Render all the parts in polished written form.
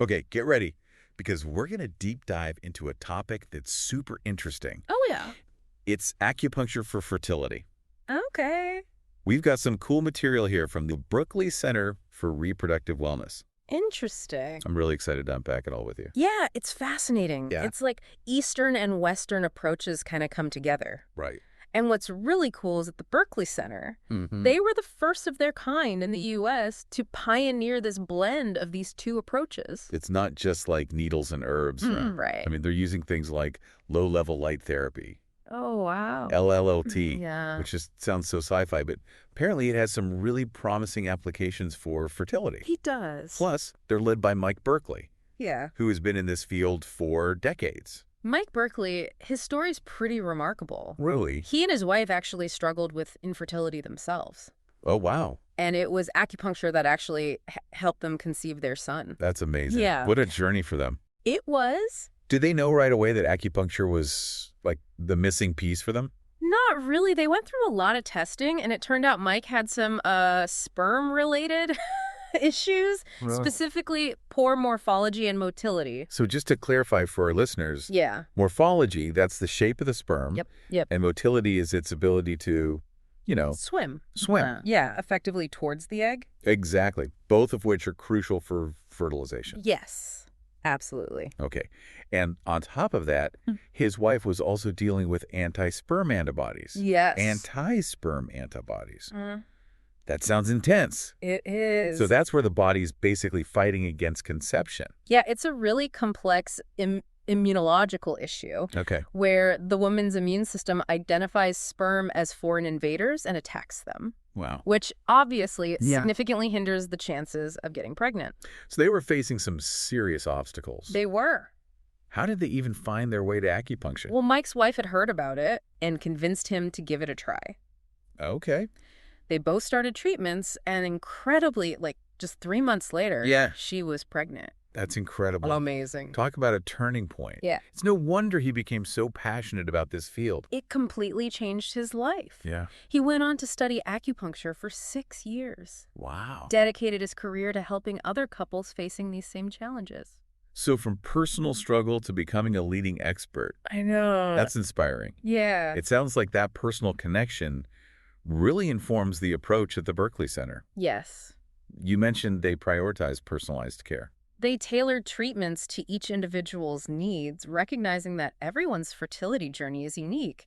Okay, get ready, because we're going to deep dive into a topic that's super interesting. Oh, yeah. It's acupuncture for fertility. Okay. We've got some cool material here from the Berkley Center for Reproductive Wellness. Interesting. I'm really excited to unpack it all with you. Yeah, it's fascinating. Yeah. It's like Eastern and Western approaches kind of come together. Right. And what's really cool is at the Berkley Center, Mm-hmm. they were the first of their kind in the U.S. to pioneer this blend of these two approaches. It's not just like needles and herbs, right? Right. I mean, they're using things like low-level light therapy, Oh, wow. LLLT, Yeah. which just sounds so sci-fi, but apparently it has some really promising applications for fertility. He does. Plus, they're led by Mike Berkley, Yeah. who has been in this field for decades. Mike Berkley, his story's pretty remarkable. Really? He and his wife actually struggled with infertility themselves. Oh, wow. And it was acupuncture that actually helped them conceive their son. That's amazing. Yeah. What a journey for them. It was. Did they know right away that acupuncture was like the missing piece for them? Not really. They went through a lot of testing, and it turned out Mike had some sperm-related issues, specifically poor morphology and motility. So just to clarify for our listeners, Yeah. morphology, that's the shape of the sperm. Yep. And motility is its ability to, Swim. swim. Yeah, effectively towards the egg. Exactly. Both of which are crucial for fertilization. Yes, absolutely. Okay. And on top of that, his wife was also dealing with anti-sperm antibodies. Yes. Anti-sperm antibodies. That sounds intense. It is. So that's where the body's basically fighting against conception. Yeah, it's a really complex immunological issue. Okay. Where the woman's immune system identifies sperm as foreign invaders and attacks them. Wow. Which obviously significantly hinders the chances of getting pregnant. So they were facing some serious obstacles. They were. How did they even find their way to acupuncture? Well, Mike's wife had heard about it and convinced him to give it a try. Okay. They both started treatments, and incredibly, just 3 months later, she was pregnant. That's incredible. Amazing. Talk about a turning point. Yeah. It's no wonder he became so passionate about this field. It completely changed his life. Yeah. He went on to study acupuncture for 6 years. Wow. Dedicated his career to helping other couples facing these same challenges. So from personal struggle to becoming a leading expert. I know. That's inspiring. Yeah. It sounds like that personal connection really informs the approach at the Berkley Center. Yes. You mentioned they prioritize personalized care. They tailored treatments to each individual's needs, recognizing that everyone's fertility journey is unique.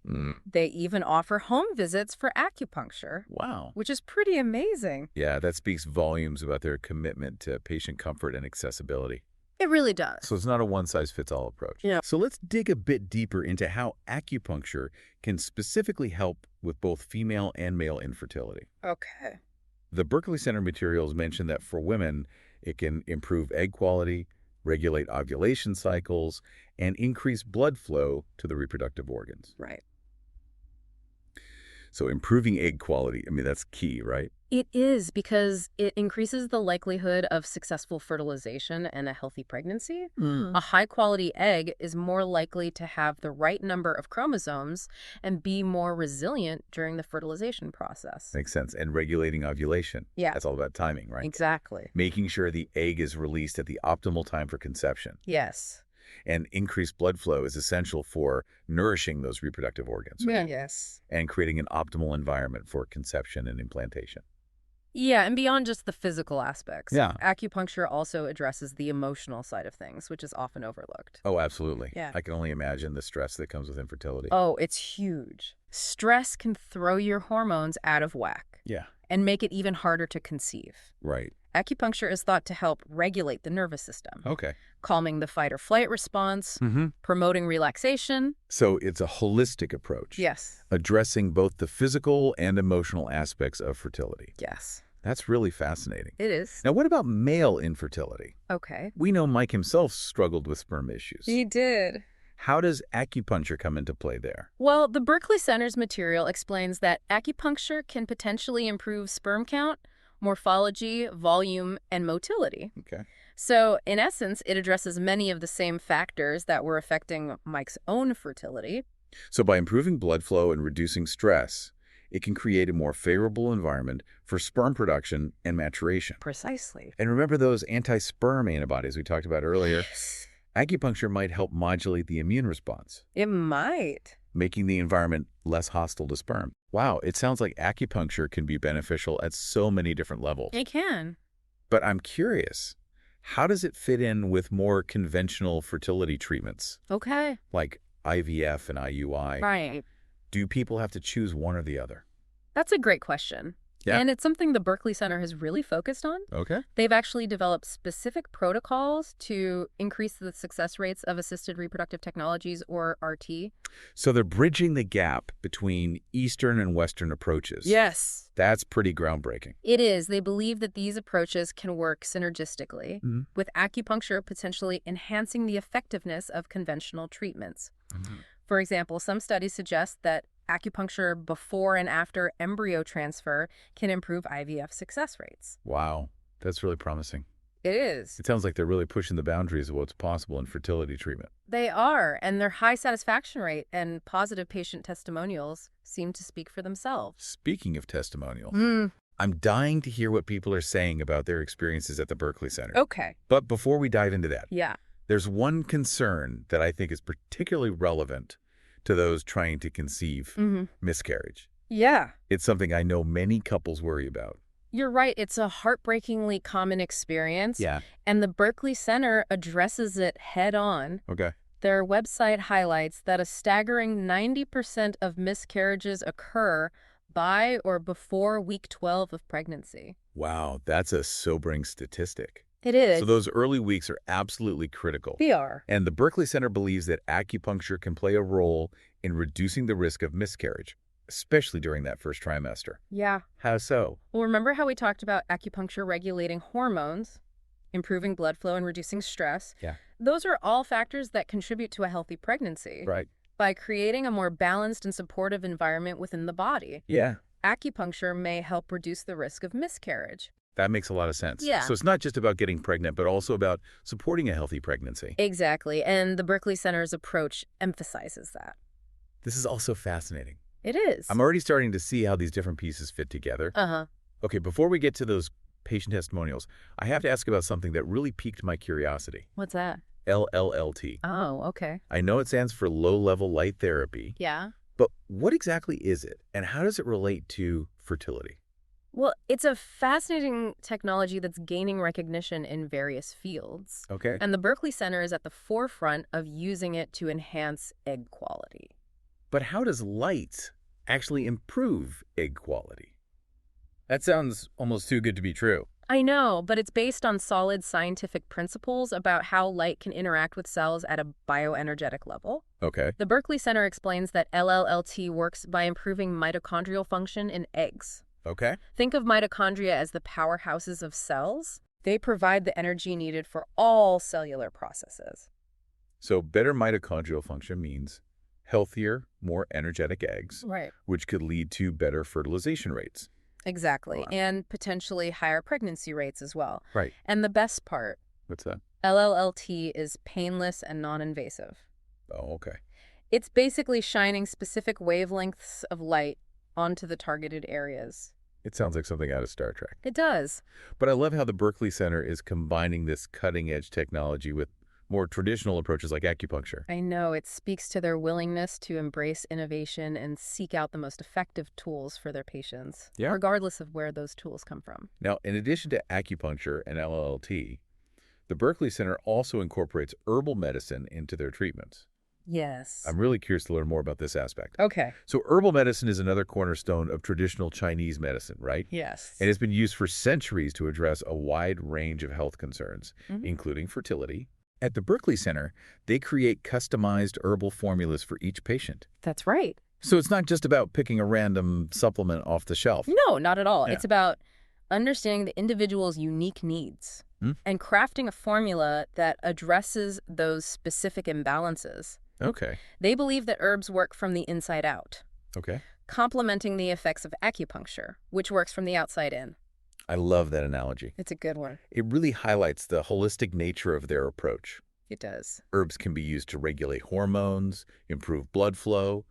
They even offer home visits for acupuncture. Wow. Which is pretty amazing. Yeah, that speaks volumes about their commitment to patient comfort and accessibility. It really does. So it's not a one-size-fits-all approach. Yeah. So let's dig a bit deeper into how acupuncture can specifically help with both female and male infertility. Okay. The Berkley Center materials mention that for women, it can improve egg quality, regulate ovulation cycles, and increase blood flow to the reproductive organs. Right. So improving egg quality, I mean, that's key, right? It is, because it increases the likelihood of successful fertilization and a healthy pregnancy. A high-quality egg is more likely to have the right number of chromosomes and be more resilient during the fertilization process. Makes sense. And regulating ovulation. Yeah. That's all about timing, right? Exactly. Making sure the egg is released at the optimal time for conception. Yes. And increased blood flow is essential for nourishing those reproductive organs. Right? Yes. And creating an optimal environment for conception and implantation. Yeah, and beyond just the physical aspects. Yeah. Acupuncture also addresses the emotional side of things, which is often overlooked. Oh, absolutely. Yeah. I can only imagine the stress that comes with infertility. Oh, it's huge. Stress can throw your hormones out of whack. Yeah. And make it even harder to conceive. Right. Acupuncture is thought to help regulate the nervous system. Okay. Calming the fight or flight response, promoting relaxation. So it's a holistic approach. Yes. Addressing both the physical and emotional aspects of fertility. Yes. That's really fascinating. It is. Now, what about male infertility? Okay. We know Mike himself struggled with sperm issues. He did. How does acupuncture come into play there? Well, the Berkley Center's material explains that acupuncture can potentially improve sperm count, morphology, volume, and motility. Okay. So, in essence, it addresses many of the same factors that were affecting Mike's own fertility. So by improving blood flow and reducing stress, it can create a more favorable environment for sperm production and maturation. Precisely. And remember those anti-sperm antibodies we talked about earlier? Yes. Acupuncture might help modulate the immune response, It might. making the environment less hostile to sperm. Wow, it sounds like acupuncture can be beneficial at so many different levels. It can. But I'm curious, how does it fit in with more conventional fertility treatments, Okay. like IVF and IUI? Right. Do people have to choose one or the other? That's a great question. Yeah. And it's something the Berkeley Center has really focused on. Okay. They've actually developed specific protocols to increase the success rates of assisted reproductive technologies, or RT. So they're bridging the gap between Eastern and Western approaches. Yes. That's pretty groundbreaking. It is. They believe that these approaches can work synergistically, Mhm. with acupuncture potentially enhancing the effectiveness of conventional treatments. For example, some studies suggest that acupuncture before and after embryo transfer can improve IVF success rates. Wow, that's really promising. It is. It sounds like they're really pushing the boundaries of what's possible in fertility treatment. They are, and their high satisfaction rate and positive patient testimonials seem to speak for themselves. Speaking of testimonials, I'm dying to hear what people are saying about their experiences at the Berkeley Center. Okay. But before we dive into that, Yeah. there's one concern that I think is particularly relevant to those trying to conceive miscarriage. Yeah. It's something I know many couples worry about. You're right. It's a heartbreakingly common experience. Yeah. And the Berkeley Center addresses it head on. Okay. Their website highlights that a staggering 90% of miscarriages occur by or before week 12 of pregnancy. Wow, that's a sobering statistic. It is. So those early weeks are absolutely critical. They are. And the Berkeley Center believes that acupuncture can play a role in reducing the risk of miscarriage, especially during that first trimester. Yeah. How so? Well, remember how we talked about acupuncture regulating hormones, improving blood flow, and reducing stress? Yeah. Those are all factors that contribute to a healthy pregnancy. Right. By creating a more balanced and supportive environment within the body, Yeah. acupuncture may help reduce the risk of miscarriage. That makes a lot of sense. Yeah. So it's not just about getting pregnant, but also about supporting a healthy pregnancy. Exactly, and the Berkeley Center's approach emphasizes that. This is also fascinating. It is. I'm already starting to see how these different pieces fit together. Uh-huh. Okay, before we get to those patient testimonials, I have to ask about something that really piqued my curiosity. What's that? LLLT. Oh, okay. I know it stands for low-level light therapy, Yeah. but what exactly is it, and how does it relate to fertility? Well, it's a fascinating technology that's gaining recognition in various fields. Okay. And the Berkeley Center is at the forefront of using it to enhance egg quality. But how does light actually improve egg quality? That sounds almost too good to be true. I know, but it's based on solid scientific principles about how light can interact with cells at a bioenergetic level. Okay. The Berkeley Center explains that LLLT works by improving mitochondrial function in eggs. Okay. Think of mitochondria as the powerhouses of cells. They provide the energy needed for all cellular processes. So better mitochondrial function means healthier, more energetic eggs, Right. which could lead to better fertilization rates. Exactly. Wow. And potentially higher pregnancy rates as well. Right. And the best part, What's that? LLLT is painless and non-invasive. Oh, okay. It's basically shining specific wavelengths of light onto the targeted areas. It sounds like something out of Star Trek. It does. But I love how the Berkeley Center is combining this cutting-edge technology with more traditional approaches like acupuncture. I know, it speaks to their willingness to embrace innovation and seek out the most effective tools for their patients, Yeah. regardless of where those tools come from. Now, in addition to acupuncture and LLT, the Berkeley Center also incorporates herbal medicine into their treatments. Yes. I'm really curious to learn more about this aspect. Okay. So herbal medicine is another cornerstone of traditional Chinese medicine, right? Yes. And it's been used for centuries to address a wide range of health concerns, Mhm. including fertility. At the Berkeley Center, they create customized herbal formulas for each patient. That's right. So it's not just about picking a random supplement off the shelf. No, not at all. Yeah. It's about understanding the individual's unique needs and crafting a formula that addresses those specific imbalances. Okay. They believe that herbs work from the inside out, Okay. complementing the effects of acupuncture, which works from the outside in. I love that analogy. It's a good one. It really highlights the holistic nature of their approach. It does. Herbs can be used to regulate hormones, improve blood flow,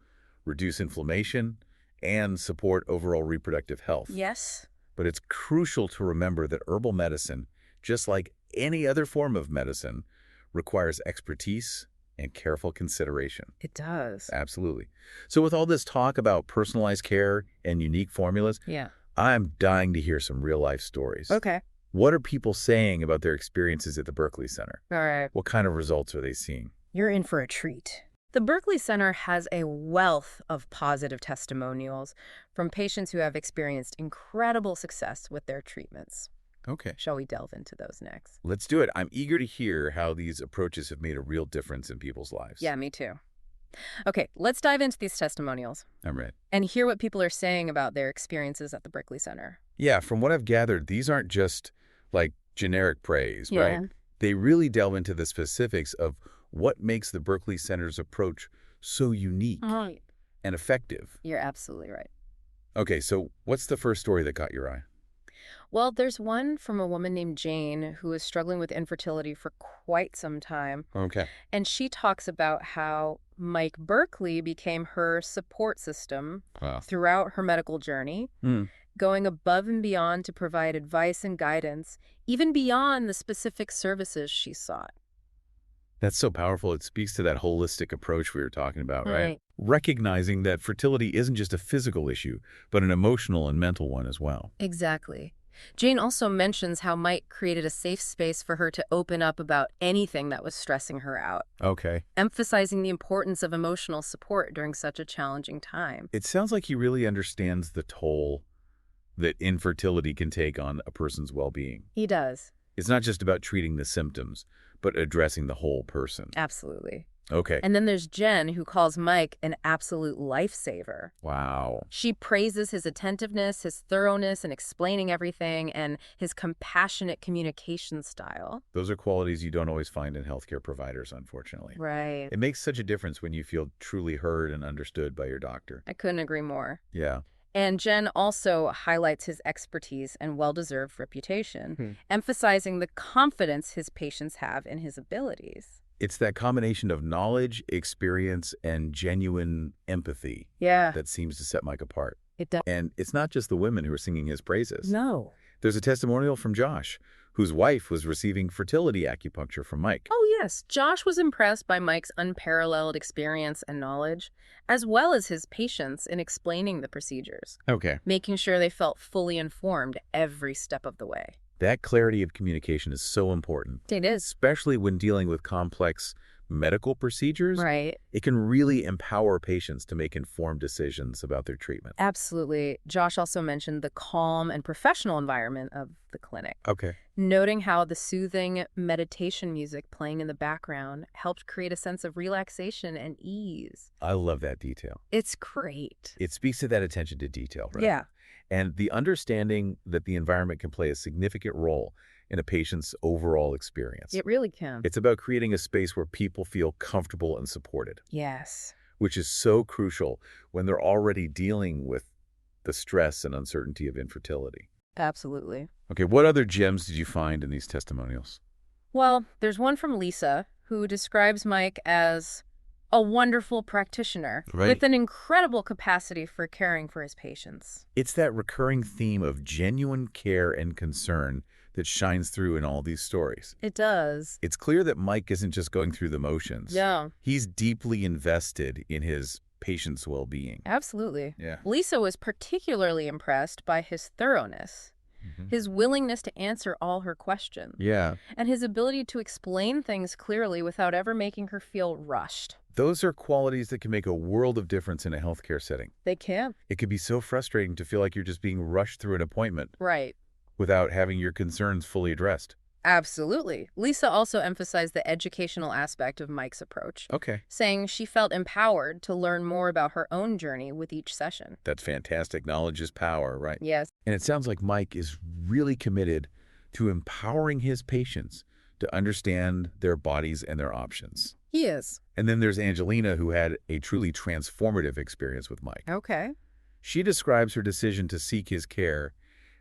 reduce inflammation, and support overall reproductive health. Yes. But it's crucial to remember that herbal medicine, just like any other form of medicine, requires expertise and careful consideration. It does. Absolutely. So with all this talk about personalized care and unique formulas, Yeah. I'm dying to hear some real-life stories. Okay. What are people saying about their experiences at the Berkley Center? All right. What kind of results are they seeing? You're in for a treat. The Berkley Center has a wealth of positive testimonials from patients who have experienced incredible success with their treatments. Okay. Shall we delve into those next? Let's do it. I'm eager to hear how these approaches have made a real difference in people's lives. Yeah, me too. Okay, let's dive into these testimonials I'm ready. and hear what people are saying about their experiences at the Berkley Center. Yeah, from what I've gathered, these aren't just like generic praise, Yeah. right? They really delve into the specifics of what makes the Berkley Center's approach so unique and effective. You're absolutely right. Okay, so what's the first story that caught your eye? Well, there's one from a woman named Jane who is struggling with infertility for quite some time. Okay. And she talks about how Mike Berkley became her support system Wow. throughout her medical journey, going above and beyond to provide advice and guidance, even beyond the specific services she sought. That's so powerful. It speaks to that holistic approach we were talking about, right? Right. Recognizing that fertility isn't just a physical issue, but an emotional and mental one as well. Exactly. Jane also mentions how Mike created a safe space for her to open up about anything that was stressing her out, Okay. emphasizing the importance of emotional support during such a challenging time. It sounds like he really understands the toll that infertility can take on a person's well-being. He does. It's not just about treating the symptoms, but addressing the whole person. Absolutely. Okay. And then there's Jen, who calls Mike an absolute lifesaver. Wow. She praises his attentiveness, his thoroughness in explaining everything, and his compassionate communication style. Those are qualities you don't always find in healthcare providers, unfortunately. Right. It makes such a difference when you feel truly heard and understood by your doctor. I couldn't agree more. Yeah. And Jen also highlights his expertise and well-deserved reputation, emphasizing the confidence his patients have in his abilities. It's that combination of knowledge, experience, and genuine empathy Yeah, that seems to set Mike apart. it does. And it's not just the women who are singing his praises. No. There's a testimonial from Josh, whose wife was receiving fertility acupuncture from Mike. Oh, yes. Josh was impressed by Mike's unparalleled experience and knowledge, as well as his patience in explaining the procedures, Okay. making sure they felt fully informed every step of the way. That clarity of communication is so important, It is. especially when dealing with complex medical procedures. Right. It can really empower patients to make informed decisions about their treatment. Absolutely. Josh also mentioned the calm and professional environment of the clinic, Okay. noting how the soothing meditation music playing in the background helped create a sense of relaxation and ease. I love that detail. It's great. It speaks to that attention to detail, right? Yeah. And the understanding that the environment can play a significant role in a patient's overall experience. It really can. It's about creating a space where people feel comfortable and supported, Yes. which is so crucial when they're already dealing with the stress and uncertainty of infertility. Absolutely. Okay, what other gems did you find in these testimonials? Well, there's one from Lisa, who describes Mike as a wonderful practitioner Right. with an incredible capacity for caring for his patients. It's that recurring theme of genuine care and concern that shines through in all these stories. It does. It's clear that Mike isn't just going through the motions. Yeah, He's deeply invested in his patient's well-being. absolutely. Yeah. Lisa was particularly impressed by his thoroughness, his willingness to answer all her questions, Yeah. and his ability to explain things clearly without ever making her feel rushed. Those are qualities that can make a world of difference in a healthcare setting. They can. It can be so frustrating to feel like you're just being rushed through an appointment Right. without having your concerns fully addressed. Absolutely. Lisa also emphasized the educational aspect of Mike's approach, Okay. saying she felt empowered to learn more about her own journey with each session. That's fantastic. Knowledge is power, right? Yes. And it sounds like Mike is really committed to empowering his patients to understand their bodies and their options. He is. And then there's Angelina, who had a truly transformative experience with Mike. Okay. She describes her decision to seek his care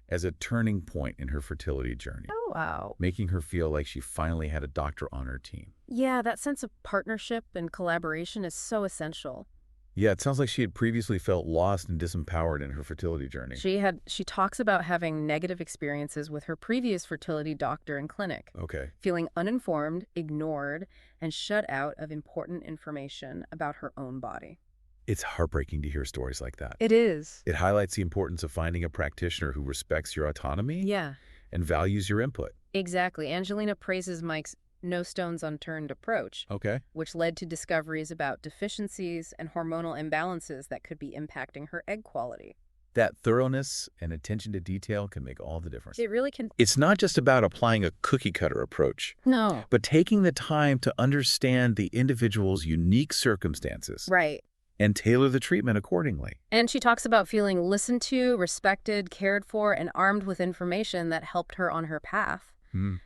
as a turning point in her fertility journey, Oh, wow. making her feel like she finally had a doctor on her team. Yeah, that sense of partnership and collaboration is so essential. Yeah, it sounds like she had previously felt lost and disempowered in her fertility journey. She talks about having negative experiences with her previous fertility doctor and clinic, Okay. feeling uninformed, ignored, and shut out of important information about her own body. It's heartbreaking to hear stories like that. It is. It highlights the importance of finding a practitioner who respects your autonomy Yeah, and values your input. exactly. Angelina praises Mike's no stones unturned approach, Okay. which led to discoveries about deficiencies and hormonal imbalances that could be impacting her egg quality. That thoroughness and attention to detail can make all the difference. It really can. It's not just about applying a cookie-cutter approach, No. but taking the time to understand the individual's unique circumstances Right. and tailor the treatment accordingly. And she talks about feeling listened to, respected, cared for, and armed with information that helped her on her path.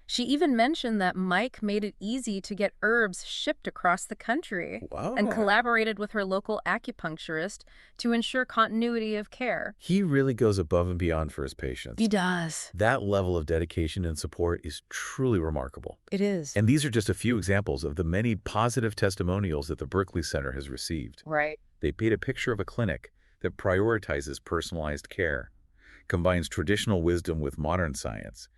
She even mentioned that Mike made it easy to get herbs shipped across the country and collaborated with her local acupuncturist to ensure continuity of care. He really goes above and beyond for his patients. He does. That level of dedication and support is truly remarkable. It is. And these are just a few examples of the many positive testimonials that the Berkley Center has received. Right. They paint a picture of a clinic that prioritizes personalized care, combines traditional wisdom with modern science,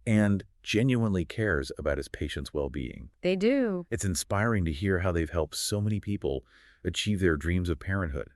and genuinely cares about his patients' well-being. They do. It's inspiring to hear how they've helped so many people achieve their dreams of parenthood,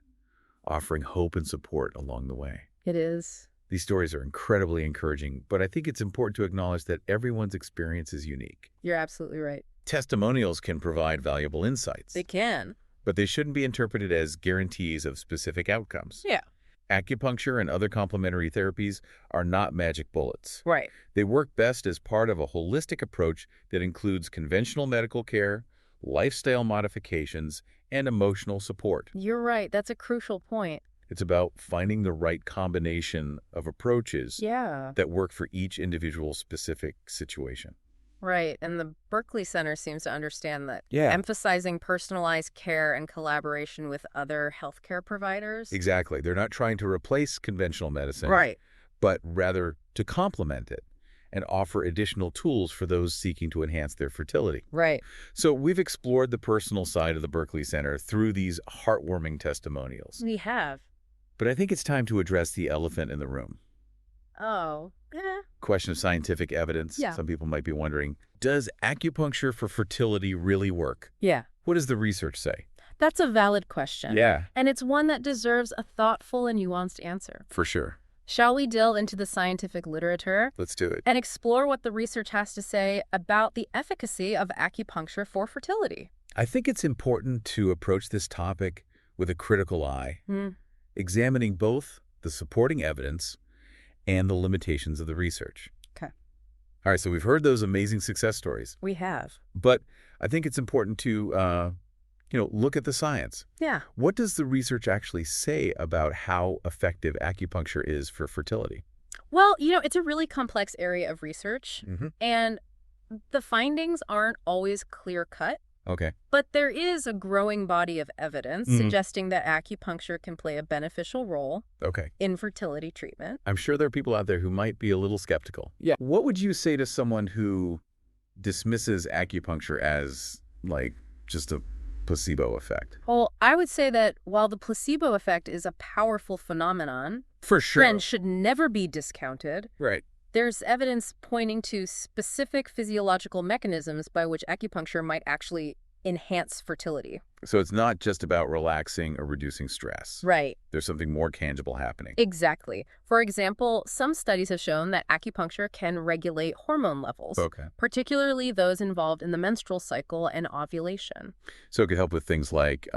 offering hope and support along the way. It is. These stories are incredibly encouraging, but I think it's important to acknowledge that everyone's experience is unique. You're absolutely right. Testimonials can provide valuable insights, They can. but they shouldn't be interpreted as guarantees of specific outcomes. Yeah. Acupuncture and other complementary therapies are not magic bullets. Right. They work best as part of a holistic approach that includes conventional medical care, lifestyle modifications, and emotional support. You're right. That's a crucial point. It's about finding the right combination of approaches Yeah. that work for each individual specific situation. Right. And the Berkley Center seems to understand that. Yeah. Emphasizing personalized care and collaboration with other healthcare providers. Exactly. They're not trying to replace conventional medicine, Right. but rather to complement it and offer additional tools for those seeking to enhance their fertility. Right. So we've explored the personal side of the Berkley Center through these heartwarming testimonials. We have. But I think it's time to address the elephant in the room. Oh. Question of scientific evidence. Yeah. Some people might be wondering, does acupuncture for fertility really work? Yeah. What does the research say? That's a valid question. Yeah, And it's one that deserves a thoughtful and nuanced answer. for sure. Shall we delve into the scientific literature Let's do it. and explore what the research has to say about the efficacy of acupuncture for fertility? I think it's important to approach this topic with a critical eye, examining both the supporting evidence and the limitations of the research. Okay. All right, so we've heard those amazing success stories, We have. but I think it's important to, look at the science. Yeah. What does the research actually say about how effective acupuncture is for fertility? Well, it's a really complex area of research, and the findings aren't always clear-cut, Okay. but there is a growing body of evidence suggesting that acupuncture can play a beneficial role Okay. in fertility treatment. I'm sure there are people out there who might be a little skeptical. Yeah. What would you say to someone who dismisses acupuncture as, just a placebo effect? Well, I would say that while the placebo effect is a powerful phenomenon, For sure. trend should never be discounted. Right. There's evidence pointing to specific physiological mechanisms by which acupuncture might actually enhance fertility. So it's not just about relaxing or reducing stress. Right. There's something more tangible happening. Exactly. For example, some studies have shown that acupuncture can regulate hormone levels, Okay. particularly those involved in the menstrual cycle and ovulation. So it could help with things like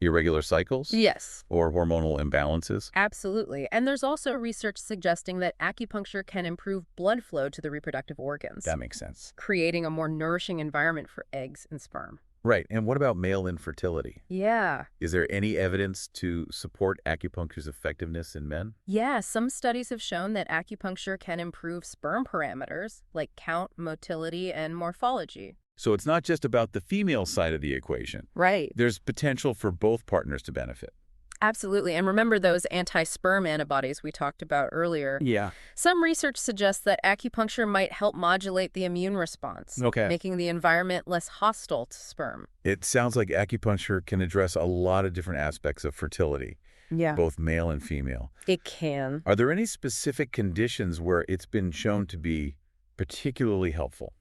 irregular cycles? Yes. Or hormonal imbalances? Absolutely. And there's also research suggesting that acupuncture can improve blood flow to the reproductive organs, That makes sense. creating a more nourishing environment for eggs and sperm. Right. And what about male infertility? Yeah. Is there any evidence to support acupuncture's effectiveness in men? Yeah, some studies have shown that acupuncture can improve sperm parameters like count, motility, and morphology. So it's not just about the female side of the equation. Right. There's potential for both partners to benefit. Absolutely. And remember those anti-sperm antibodies we talked about earlier. Yeah. Some research suggests that acupuncture might help modulate the immune response, Okay. making the environment less hostile to sperm. It sounds like acupuncture can address a lot of different aspects of fertility, Yeah. both male and female. It can. Are there any specific conditions where it's been shown to be particularly helpful?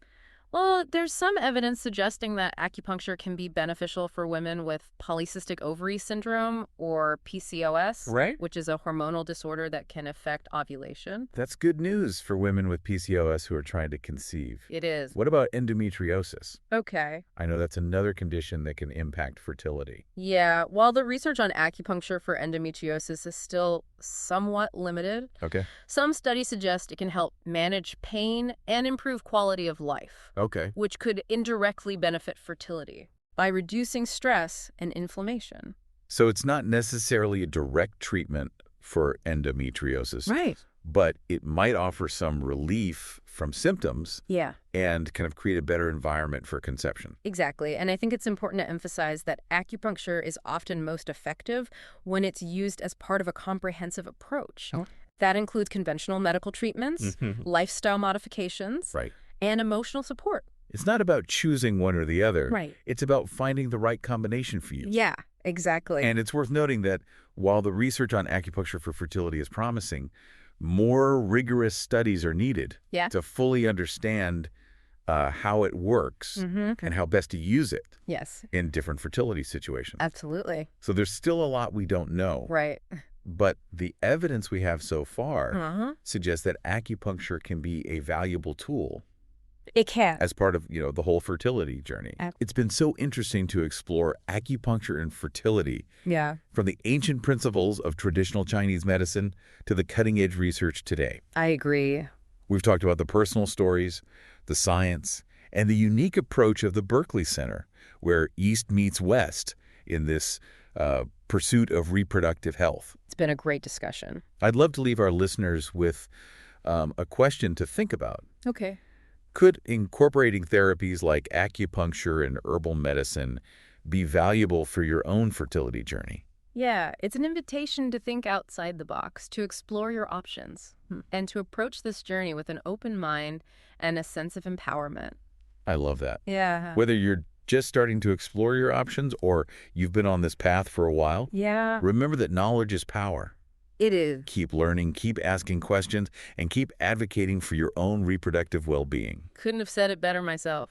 Well, there's some evidence suggesting that acupuncture can be beneficial for women with polycystic ovary syndrome or PCOS, Right. which is a hormonal disorder that can affect ovulation. That's good news for women with PCOS who are trying to conceive. It is. What about endometriosis? Okay. I know that's another condition that can impact fertility. Yeah, while the research on acupuncture for endometriosis is still somewhat limited, Okay. some studies suggest it can help manage pain and improve quality of life, Okay. which could indirectly benefit fertility by reducing stress and inflammation. So it's not necessarily a direct treatment for endometriosis, Right. but it might offer some relief from symptoms Yeah, and kind of create a better environment for conception. exactly. And I think it's important to emphasize that acupuncture is often most effective when it's used as part of a comprehensive approach. Oh. That includes conventional medical treatments, lifestyle modifications, Right. and emotional support. It's not about choosing one or the other. Right. It's about finding the right combination for you. Yeah, exactly. And it's worth noting that while the research on acupuncture for fertility is promising, more rigorous studies are needed Yeah. to fully understand how it works and how best to use it Yes, in different fertility situations. absolutely. So there's still a lot we don't know. Right. But the evidence we have so far Uh-huh. suggests that acupuncture can be a valuable tool It can. as part of, the whole fertility journey. It's been so interesting to explore acupuncture and fertility, Yeah, from the ancient principles of traditional Chinese medicine to the cutting-edge research today. I agree. We've talked about the personal stories, the science, and the unique approach of the Berkeley Center, where East meets West in this pursuit of reproductive health. It's been a great discussion. I'd love to leave our listeners with a question to think about. Okay. Could incorporating therapies like acupuncture and herbal medicine be valuable for your own fertility journey? Yeah, it's an invitation to think outside the box, to explore your options, and to approach this journey with an open mind and a sense of empowerment. I love that. Yeah. Whether you're just starting to explore your options or you've been on this path for a while, Yeah, remember that knowledge is power. it is. Keep learning, keep asking questions, and keep advocating for your own reproductive well-being. Couldn't have said it better myself.